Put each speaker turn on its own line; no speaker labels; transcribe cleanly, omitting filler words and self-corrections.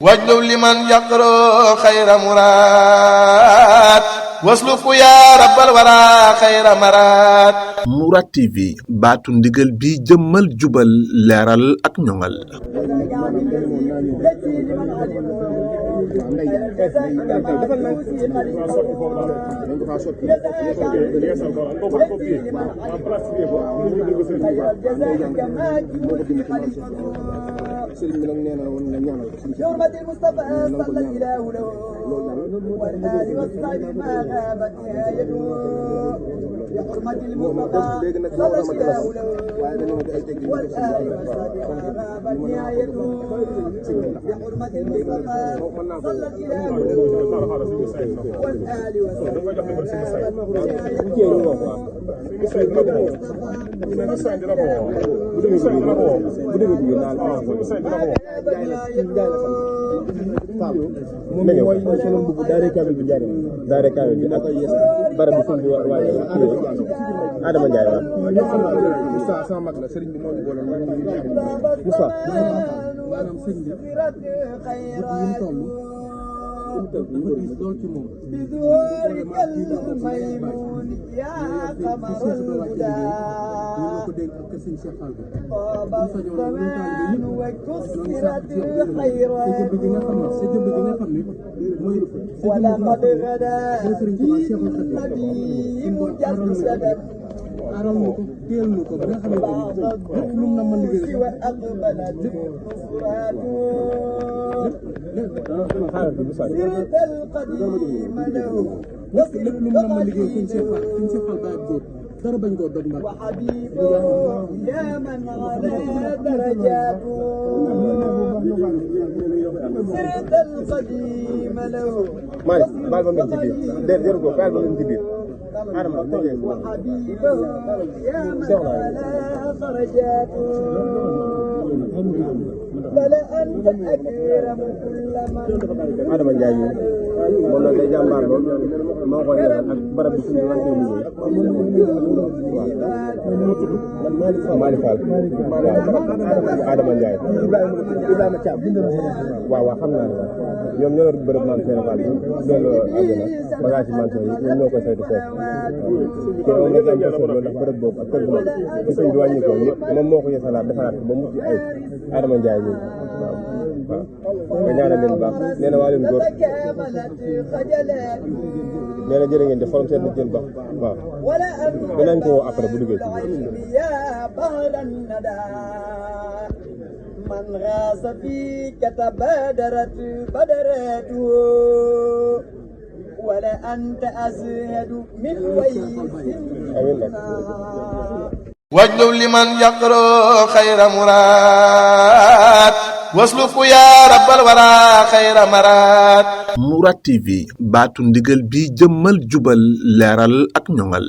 واجلب لمن يقرأ خير مراد واسلك يا رب الورى خير مراد.
Mourad TV baatu ndigal bi jëmmal jubal leeral ak ñoŋal.
sëriñ bi nag nee na woon na ñaanal يومة المصطفى صلى الإله له والآل والصحب ما غابت نهايته بحرمة المصطفى صلى الإله له والآل والصحب ما غابت نهايته بحرمة المصطفى صلى الإله له والآل والصحب ما
moom mooy solo mbubu daare kaamil bi njaarim daare kaamil bi ak barab bi suñu waaye Adama Ndiaye waaw Moussa sama mag la sëriñ bi moo ñu boole Moussa maanaam sëriñ bi lool ci moom
بذورك الميمون يا قمر الهدى طاب الزمان وكسرت الخيرات ولقد غدا في النبي مجسدا بعض الدروس وأقبلت نصراته سرت القديم له وحبيبه يا من على درجاته سرت القديم له وحبيبه يا من على درجاته فلا أنت أكرم كل من
Adama Ndiaye moom la day jàmbaar lool moo koy ak barab bi suñu wàññi liggéey Malick Fall Adama Ndiaye Ibrahima Thiam waaw xam naa ne ñoom ñoo yor bërëb maam Sène Fall bi delloo àjjana bagage yi mansion yi ñoom ñoo koy saytu foofu te moom nekk am personne loolu ndax bërëb boobu ak kër bu mag ci sëñ bi wàññi ko moom moo ko yeesalaat defaraat ko ba mucc ay Adama Ndiaye ñi waaw nga ñaanal leen bu baax nee na waa leen góor nee na jërë ngeen di xolam seet na jën baax waaw dinañ ko woo après bu duggee ci
من غاص فيك تبادرت بدراته ولا أنت أزهد من ويس
واجلب لمن يقرأ خير مراد واسلك يا رب الورى خير مراد.
Mourad TV baatu ndigal bi jëmmal jubal leeral ak ñoŋal.